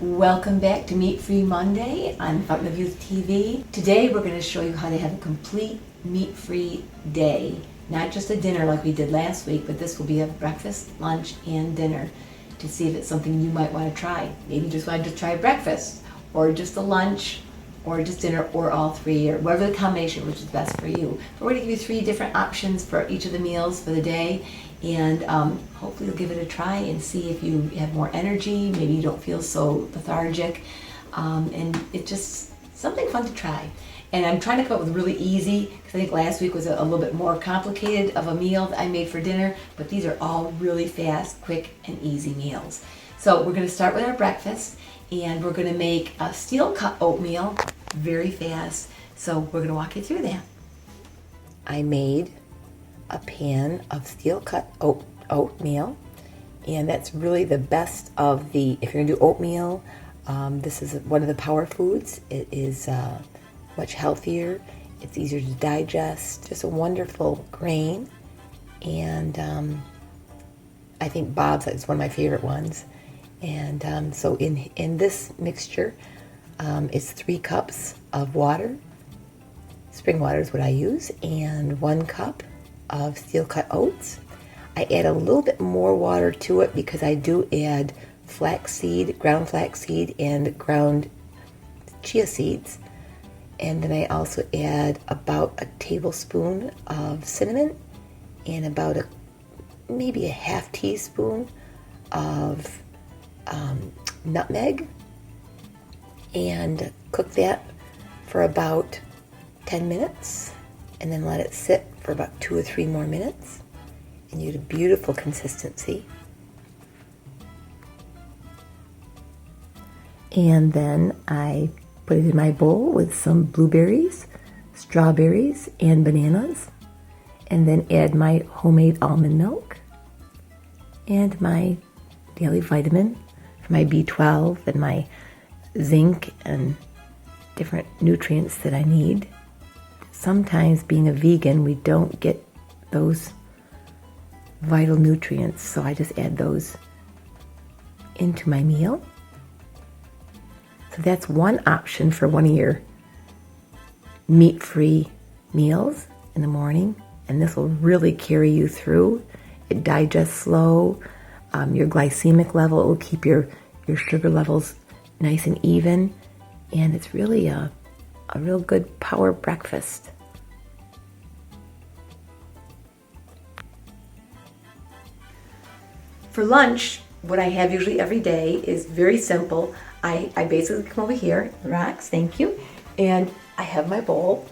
Welcome back to Meat Free Monday on Fountain of Youth TV. Today we're going to show you how to have a complete meat-free day. Not just a dinner like we did last week, but this will be a breakfast, lunch, and dinner to see if it's something you might want to try. Maybe you just want to try breakfast, or just a lunch, or just dinner, or all three, or whatever the combination which is best for you. But we're going to give you 3 different options for each of the meals for the day, and hopefully you'll give it a try and see if you have more energy, maybe you don't feel so lethargic, and it's just something fun to try. And I'm trying to come up with really easy, because I think last week was a little bit more complicated of a meal that I made for dinner, but these are all really fast, quick, and easy meals. So we're going to start with our breakfast, and we're going to make a steel cut oatmeal very fast. So we're going to walk you through that. I made a pan of steel cut oatmeal, and that's really the best of the, if you're going to do oatmeal, this is one of the power foods. It is much healthier, it's easier to digest, just a wonderful grain, and I think Bob's is one of my favorite ones. And so in this mixture, it's 3 cups of water. Spring water is what I use, and 1 cup of steel cut oats. I add a little bit more water to it because I do add flaxseed, ground flaxseed, and ground chia seeds. And then I also add about a tablespoon of cinnamon and about maybe a half teaspoon of nutmeg, and cook that for about 10 minutes, and then let it sit for about 2 or 3 more minutes, and you get a beautiful consistency. And then I put it in my bowl with some blueberries, strawberries, and bananas, and then add my homemade almond milk and my daily vitamin for my B12 and my zinc and different nutrients that I need. Sometimes being a vegan, we don't get those vital nutrients, so I just add those into my meal. So that's one option for one of your meat-free meals in the morning, and this will really carry you through. It digests slow. Your glycemic level will keep your sugar levels nice and even, and it's really a real good power breakfast. For lunch, what I have usually every day is very simple. I basically come over here, rocks, thank you, and I have my bowl,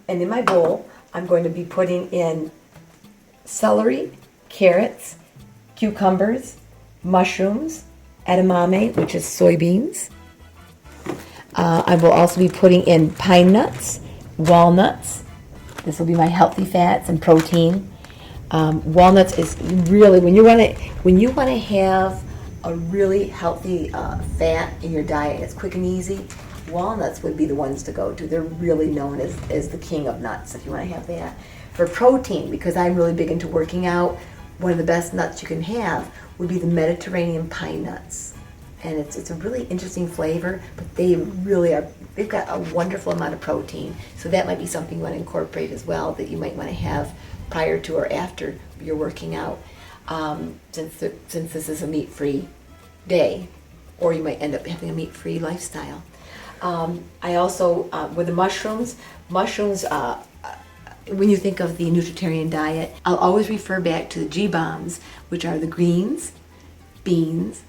and in my bowl I'm going to be putting in celery, carrots, cucumbers, mushrooms, edamame, which is soybeans. I will also be putting in pine nuts, walnuts. This will be my healthy fats and protein. Walnuts is really, when you want to have a really healthy fat in your diet, it's quick and easy, walnuts would be the ones to go to. They're really known as the king of nuts if you want to have that. For protein, because I'm really big into working out, one of the best nuts you can have would be the Mediterranean pine nuts. And it's a really interesting flavor, but they really are, they've got a wonderful amount of protein. So that might be something you want to incorporate as well, that you might want to have prior to or after you're working out, since this is a meat-free day, or you might end up having a meat-free lifestyle. I also, with the mushrooms, when you think of the nutritarian diet, I'll always refer back to the G-bombs, which are the greens, beans,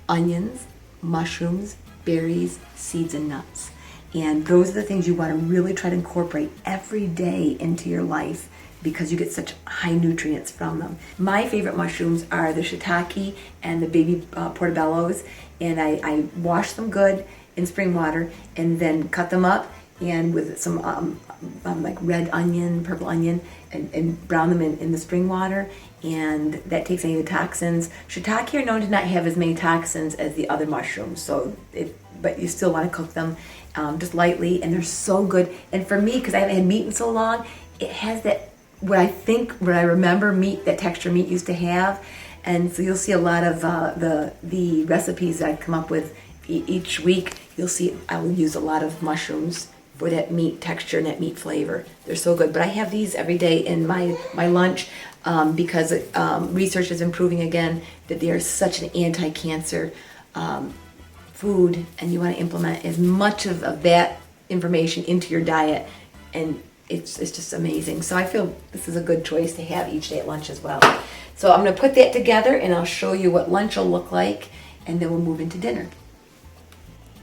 onions, mushrooms, berries, seeds, and nuts. And those are the things you want to really try to incorporate every day into your life, because you get such high nutrients from them. My favorite mushrooms are the shiitake and the baby portobellos, and I wash them good in spring water and then cut them up, and with some like red onion, purple onion, and brown them in the spring water, and that takes any of the toxins. Shiitake are known to not have as many toxins as the other mushrooms, but you still want to cook them just lightly, and they're so good. And for me, because I haven't had meat in so long, it has that, what I remember meat, that texture meat used to have. And so you'll see a lot of the recipes that I've come up with each week you'll see I will use a lot of mushrooms for that meat texture and that meat flavor. They're so good. But I have these every day in my lunch because research is improving again that they are such an anti-cancer food, and you want to implement as much of that information into your diet, and it's just amazing. So I feel this is a good choice to have each day at lunch as well. So I'm going to put that together and I'll show you what lunch will look like, and then we'll move into dinner.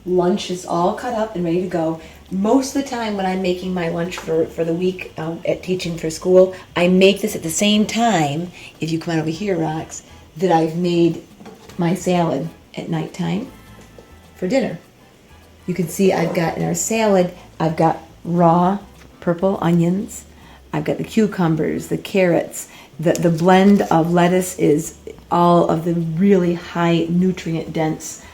Lunch is all cut up and ready to go. Most of the time when I'm making my lunch for the week at teaching for school, I make this at the same time, if you come on over here, Rox, that I've made my salad at nighttime for dinner. You can see I've got in our salad, I've got raw purple onions, I've got the cucumbers, the carrots, the blend of lettuce is all of the really high nutrient dense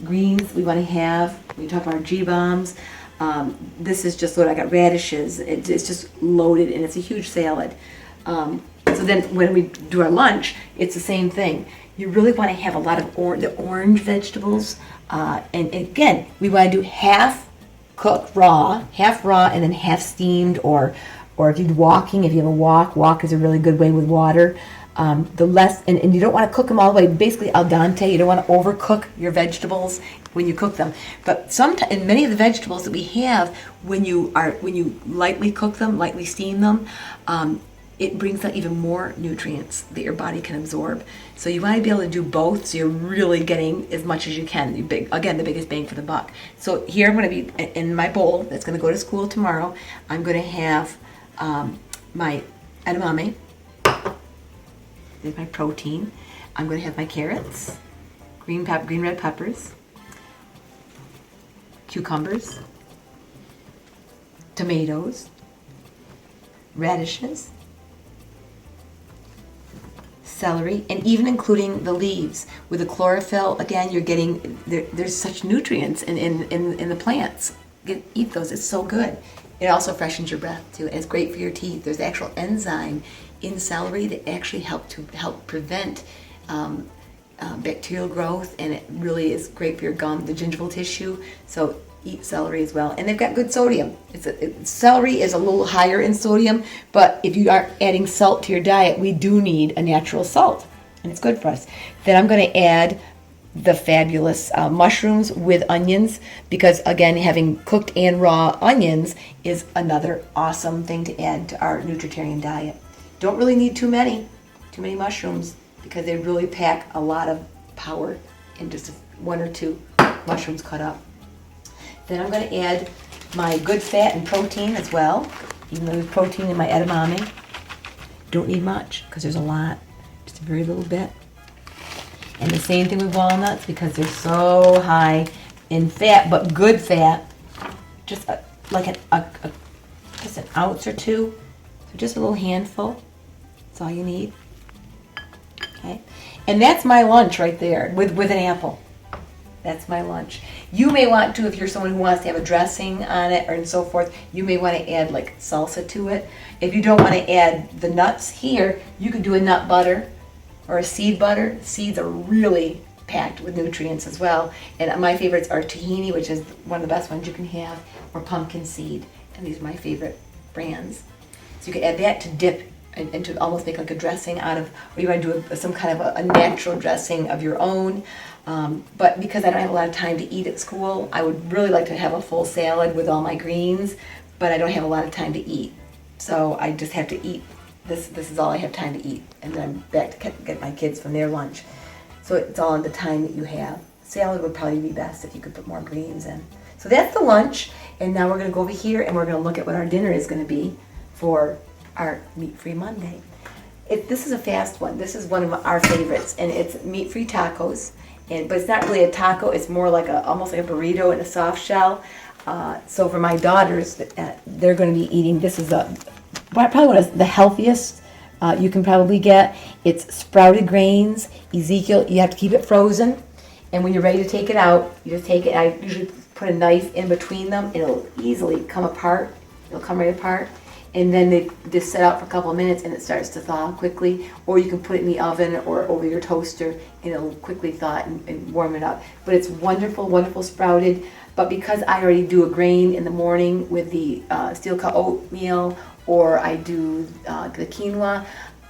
greens we want to have. We talk about our G-bombs. This is just loaded. I got radishes. It's just loaded, and it's a huge salad. So then when we do our lunch, it's the same thing. You really want to have a lot of the orange vegetables. And again, we want to do half cooked raw, and then half steamed, or if you're walking, if you have a walk is a really good way with water. The less, and you don't want to cook them all the way, basically al dente. You don't want to overcook your vegetables when you cook them. But sometimes, in many of the vegetables that we have, when you lightly cook them, lightly steam them, it brings out even more nutrients that your body can absorb. So you want to be able to do both, so you're really getting as much as you can. Again, the biggest bang for the buck. So here I'm going to be, in my bowl that's going to go to school tomorrow, I'm going to have my edamame. There's my protein. I'm going to have my carrots, green red peppers, cucumbers, tomatoes, radishes, celery, and even including the leaves. With the chlorophyll, again, you're getting, there's such nutrients in the plants. Eat those, it's so good. It also freshens your breath too, and it's great for your teeth. There's actual enzyme in celery that actually help prevent bacterial growth, and it really is great for your gum, the gingival tissue. So eat celery as well, and they've got good sodium. Celery is a little higher in sodium, but if you aren't adding salt to your diet, we do need a natural salt, and it's good for us. Then I'm going to add the fabulous mushrooms with onions, because again, having cooked and raw onions is another awesome thing to add to our nutritarian diet. Don't really need too many mushrooms, because they really pack a lot of power in just one or two mushrooms cut up. Then I'm going to add my good fat and protein as well, even though there's protein in my edamame. Don't need much, because there's a lot, just a very little bit. And the same thing with walnuts, because they're so high in fat, but good fat, just like just an ounce or two, so just a little handful. That's all you need. Okay, and that's my lunch right there with an apple. That's my lunch. You may want to, if you're someone who wants to have a dressing on it or and so forth, you may want to add like salsa to it. If you don't want to add the nuts here, you could do a nut butter or a seed butter. Seeds are really packed with nutrients as well. And my favorites are tahini, which is one of the best ones you can have, or pumpkin seed. And these are my favorite brands. So you could add that to dip and to almost make like a dressing out of, or you want to do some kind of a natural dressing of your own. But because I don't have a lot of time to eat at school, I would really like to have a full salad with all my greens, but I don't have a lot of time to eat. So I just have to eat. This is all I have time to eat. And then I'm back to get my kids from their lunch. So it's all in the time that you have. Salad would probably be best if you could put more greens in. So that's the lunch. And now we're going to go over here and we're going to look at what our dinner is going to be for our Meat-Free Monday. This is a fast one. This is one of our favorites, and it's meat-free tacos. But it's not really a taco. It's more like almost like a burrito in a soft shell. So for my daughters, they're going to be eating. This is probably one of the healthiest you can probably get. It's sprouted grains. Ezekiel, you have to keep it frozen, and when you're ready to take it out, you just take it. I usually put a knife in between them, and it'll easily come apart. It'll come right apart. and then they just set out for a couple of minutes and it starts to thaw quickly. Or you can put it in the oven or over your toaster and it'll quickly thaw it and warm it up. But it's wonderful, wonderful sprouted. But because I already do a grain in the morning with the steel cut oatmeal, or I do the quinoa,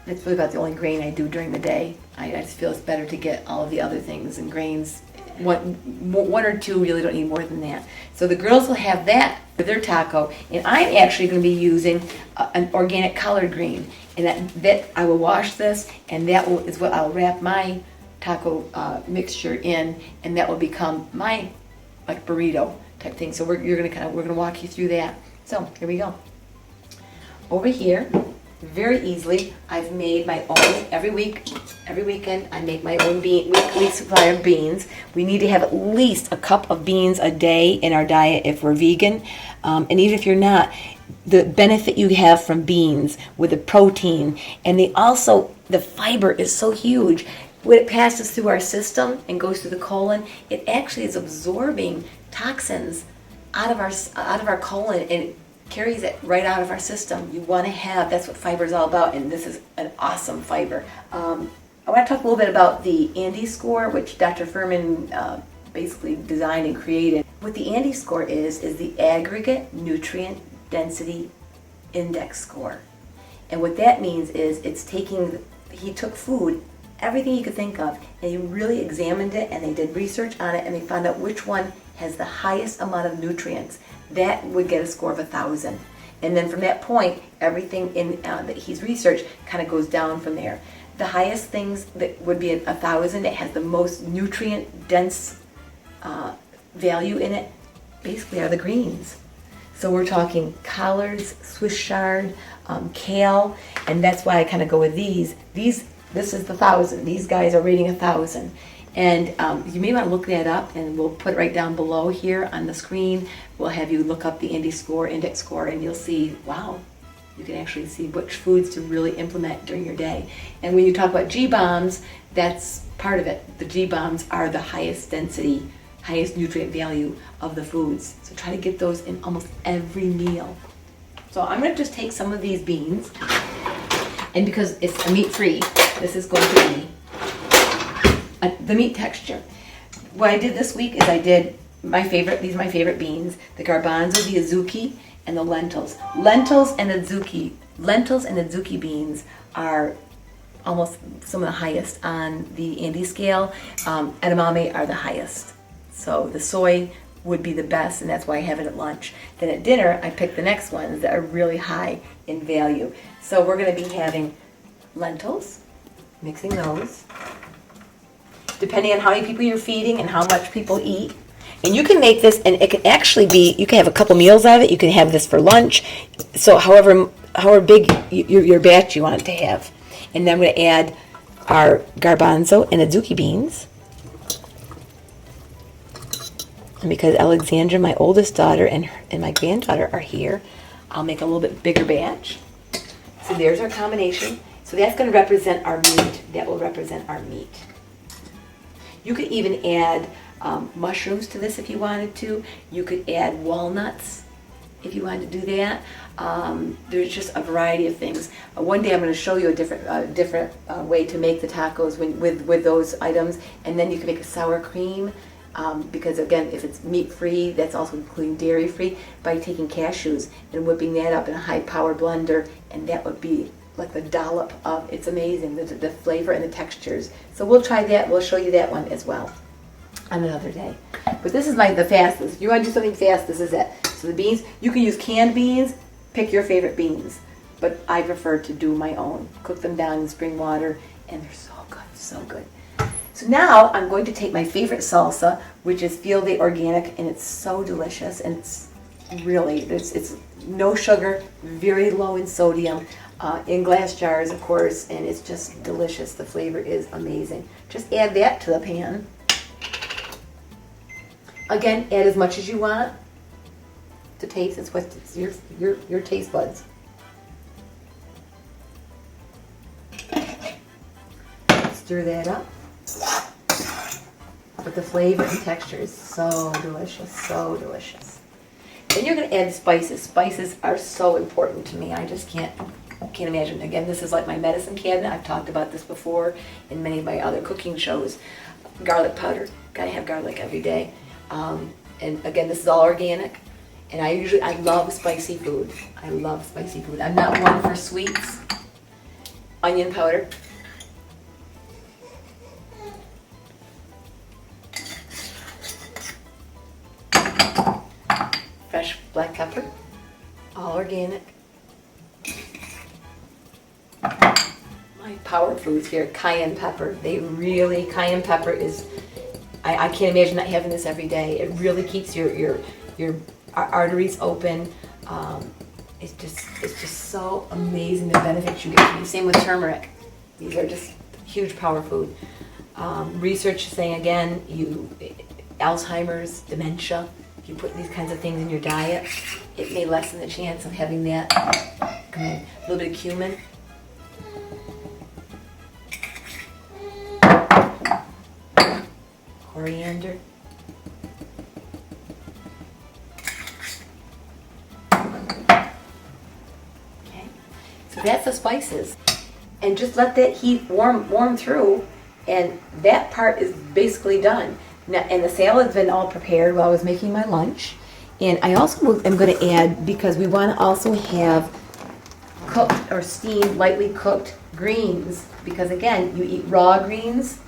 that's really about the only grain I do during the day. I just feel it's better to get all of the other things and grains. One or two, really don't need more than that. So the girls will have that for their taco, and I'm actually going to be using an organic collard green, and that I will wash this, and that is what I'll wrap my taco mixture in, and that will become my like burrito type thing. So we're gonna walk you through that. So here we go. Over here, very easily, I've made my own every weekend. I make my own weekly supply of beans. We need to have at least a cup of beans a day in our diet if we're vegan, and even if you're not, the benefit you have from beans with the protein, and the fiber is so huge. When it passes through our system and goes through the colon, it actually is absorbing toxins out of our colon, and it carries it right out of our system. You want to have, that's what fiber is all about, and this is an awesome fiber. I want to talk a little bit about the Andy score, which Dr. Furman basically designed and created. What the Andy score is the aggregate nutrient density index score. And what that means is he took food, everything you could think of, and he really examined it, and they did research on it, and they found out which one has the highest amount of nutrients. That would get a score of 1,000. And then from that point, everything that he's researched kind of goes down from there. The highest things that would be 1,000, it has the most nutrient dense value in it, basically are the greens. So we're talking collards, Swiss chard, kale, and that's why I kind of go with these. This is the 1,000. These guys are rating 1,000. And you may want to look that up, and we'll put it right down below here on the screen. We'll have you look up the index score, and you'll see, wow, you can actually see which foods to really implement during your day. And when you talk about G-bombs, that's part of it. The G-bombs are the highest density, highest nutrient value of the foods. So try to get those in almost every meal. So I'm going to just take some of these beans, and because it's a meat-free, this is going to be the meat texture. What I did this week is I did these are my favorite beans, the garbanzo, the azuki, and the lentils. Lentils and azuki beans are almost some of the highest on the Andy scale. Edamame are the highest. So the soy would be the best, and that's why I have it at lunch. Then at dinner, I pick the next ones that are really high in value. So we're going to be having lentils, mixing those. Depending on how many people you're feeding and how much people eat. And you can make this, and it can actually be, you can have a couple meals out of it. You can have this for lunch. So however big your batch you want it to have. And then I'm going to add our garbanzo and azuki beans. And because Alexandra, my oldest daughter, and my granddaughter are here, I'll make a little bit bigger batch. So there's our combination. So that's going to represent our meat. That will represent our meat. You could even add mushrooms to this if you wanted to. You could add walnuts if you wanted to do that. There's just a variety of things. One day I'm going to show you a different way to make the tacos with those items, and then you can make a sour cream. Because again, if it's meat-free, that's also including dairy-free, by taking cashews and whipping that up in a high-power blender, and that would be like the dollop of, it's amazing, the flavor and the textures. So we'll try that, we'll show you that one as well on another day. But this is the fastest. If you want to do something fast, this is it. So the beans, you can use canned beans, pick your favorite beans, but I prefer to do my own. Cook them down in spring water, and they're so good, so good. So now I'm going to take my favorite salsa, which is Field Day Organic, and it's so delicious, and it's really, it's no sugar, very low in sodium, in glass jars, of course, and it's just delicious. The flavor is amazing. Just add that to the pan. Again, add as much as you want to taste. It's your taste buds. Stir that up. But the flavor and texture is so delicious, so delicious. Then you're going to add spices. Spices are so important to me. I just can't imagine. Again, this is like my medicine cabinet. I've talked about this before in many of my other cooking shows. Garlic powder. Gotta have garlic every day. And again, this is all organic. And I love spicy food. I love spicy food. I'm not one for sweets. Onion powder. Fresh black pepper. All organic. My power foods here, cayenne pepper. Cayenne pepper is, I can't imagine not having this every day. It really keeps your arteries open. It's just so amazing the benefits you get. Same with turmeric. These are just huge power food. Research is saying again, Alzheimer's, dementia, if you put these kinds of things in your diet, it may lessen the chance of having that. Come in. A little bit of cumin. Coriander. Okay, so that's the spices. And just let that heat warm through, and that part is basically done. Now, and the salad's been all prepared while I was making my lunch. And I also am going to add, because we want to also have cooked or steamed, lightly cooked greens. Because again, you eat raw greens,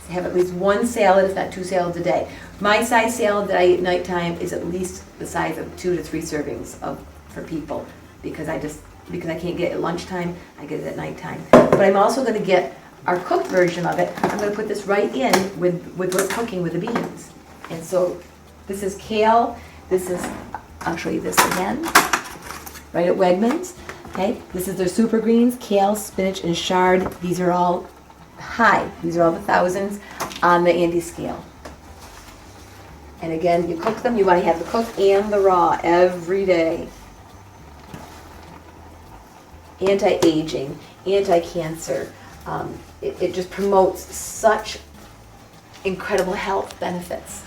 have at least one salad, if not 2 salads a day. My size salad that I eat at nighttime is at least the size of 2 to 3 servings for people, because I can't get it at lunchtime, I get it at nighttime. But I'm also going to get our cooked version of it. I'm going to put this right in with what's cooking with the beans. And so this is kale. This is, I'll show you this again, right at Wegmans. Okay, this is their super greens, kale, spinach, and chard. These are all high. These are all the thousands on the Andy scale. And again, you cook them. You want to have the cooked and the raw every day. Anti-aging, anti-cancer. It just promotes such incredible health benefits.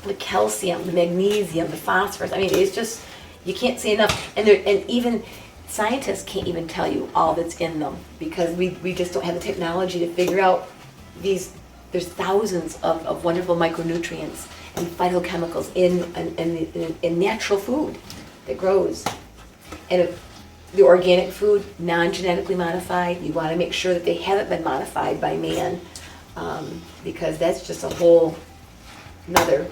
The calcium, the magnesium, the phosphorus. I mean, it's just, you can't say enough. And even scientists can't even tell you all that's in them, because we just don't have the technology to figure out these. There's thousands of wonderful micronutrients and phytochemicals in natural food that grows. And if the organic food, non-genetically modified, you want to make sure that they haven't been modified by man, because that's just a whole another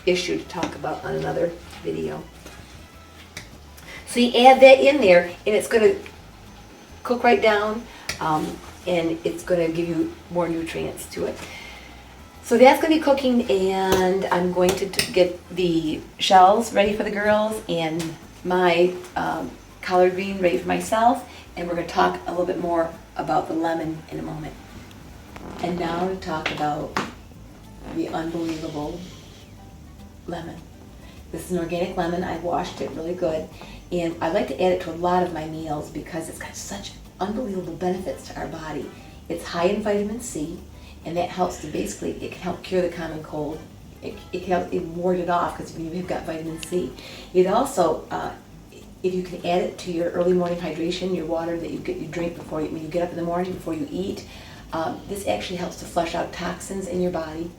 issue to talk about on another video. So you add that in there, and it's going to cook right down, and it's going to give you more nutrients to it. So that's going to be cooking, and I'm going to get the shells ready for the girls and my collard green ready for myself, and we're going to talk a little bit more about the lemon in a moment. And now to talk about the unbelievable lemon. This is an organic lemon. I washed it really good, and I like to add it to a lot of my meals because it's got such unbelievable benefits to our body. It's high in vitamin C, and that helps to basically, it can help cure the common cold. It can help ward it off because you've got vitamin C. It also, if you can add it to your early morning hydration, your water that you drink before when you get up in the morning before you eat, this actually helps to flush out toxins in your body.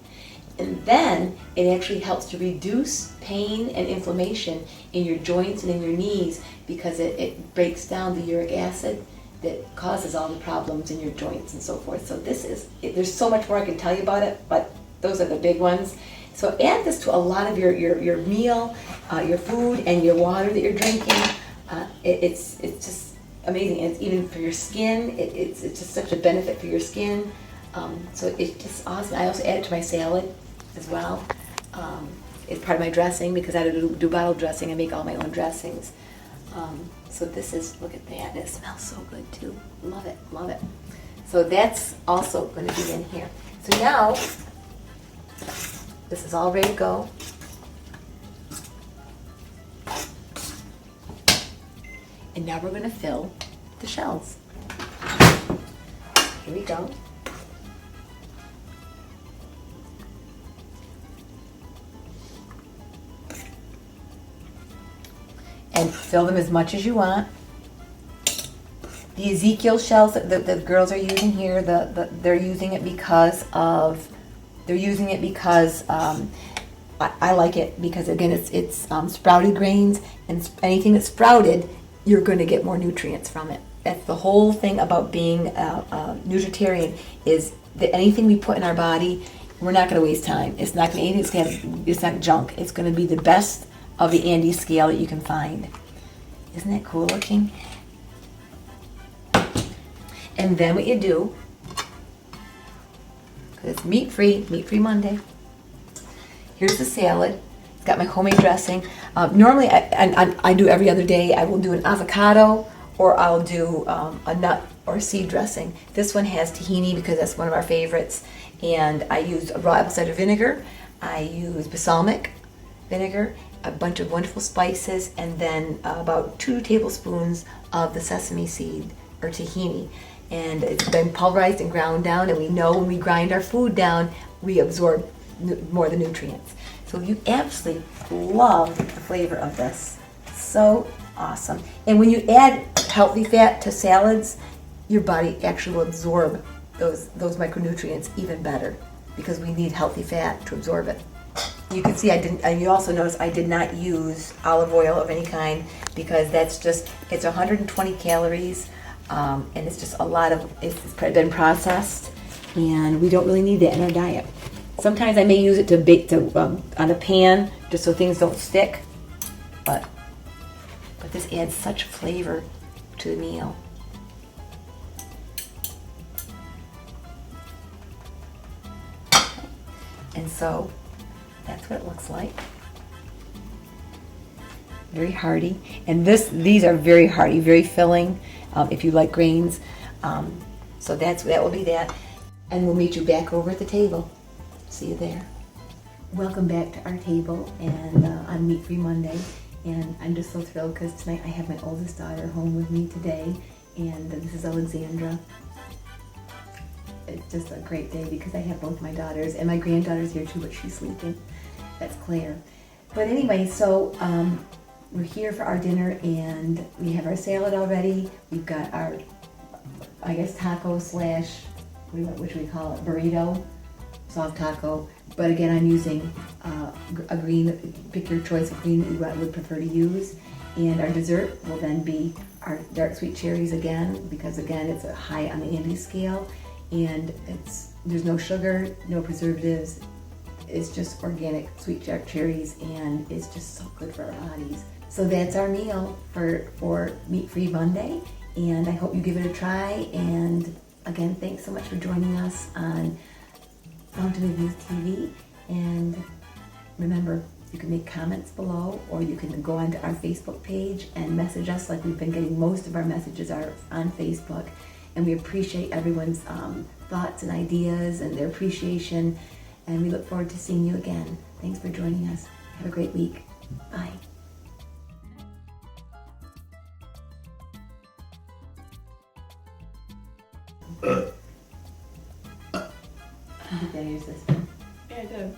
And then it actually helps to reduce pain and inflammation in your joints and in your knees, because it breaks down the uric acid that causes all the problems in your joints and so forth. So there's so much more I can tell you about it, but those are the big ones. So add this to a lot of your meal, your food, and your water that you're drinking. It's just amazing. And it's even for your skin, it's just such a benefit for your skin. So it's just awesome. I also add it to my salad as well. It's part of my dressing, because I do bottle dressing. I make all my own dressings. So this is, look at that. It smells so good too. Love it, love it. So that's also going to be in here. So now, this is all ready to go. And now we're going to fill the shells. Here we go. and fill them as much as you want. The Ezekiel shells that the girls are using here, they're using it because I like it because again it's sprouted grains, and anything that's sprouted, you're going to get more nutrients from it. That's the whole thing about being a nutritarian, is that anything we put in our body, we're not going to waste time. It's not going to it's not junk. It's going to be the best of the Andes scale that you can find. Isn't that cool looking? And then what you do, because it's meat-free Monday. Here's the salad. It's got my homemade dressing. Normally, I do every other day. I will do an avocado, or I'll do a nut or seed dressing. This one has tahini because that's one of our favorites. And I use raw apple cider vinegar. I use balsamic vinegar, a bunch of wonderful spices, and then about 2 tablespoons of the sesame seed or tahini. And it's been pulverized and ground down, and we know when we grind our food down, we absorb more of the nutrients. So you absolutely love the flavor of this. So awesome. And when you add healthy fat to salads, your body actually will absorb those micronutrients even better, because we need healthy fat to absorb it. You can see and you also notice I did not use olive oil of any kind, because it's 120 calories. And it's just it's been processed, and we don't really need that in our diet. Sometimes I may use it to bake on a pan just so things don't stick, but this adds such flavor to the meal. And so that's what it looks like. Very hearty, and these are very hearty, very filling. If you like grains, so that will be that, and we'll meet you back over at the table. See you there. Welcome back to our table, and on Meat Free Monday, and I'm just so thrilled because tonight I have my oldest daughter home with me today, and this is Alexandra. It's just a great day because I have both my daughters, and my granddaughter's here too, but she's sleeping. That's Claire. But anyway, so we're here for our dinner, and we have our salad already. We've got our, I guess, taco slash, what should we call it, burrito, soft taco. But again, I'm using a green, pick your choice of green that you would prefer to use. And our dessert will then be our dark sweet cherries again, because again, it's a high on the Andes scale. And there's no sugar, no preservatives. It's just organic sweet dark cherries, and it's just so good for our bodies. So that's our meal for Meat Free Monday, and I hope you give it a try. And again, thanks so much for joining us on Fountain of Youth TV. And remember, you can make comments below, or you can go onto our Facebook page and message us, like we've been getting. Most of our messages are on Facebook, and we appreciate everyone's thoughts and ideas and their appreciation, and we look forward to seeing you again. Thanks for joining us. Have a great week. Bye. Did I use this one? Yeah, I did.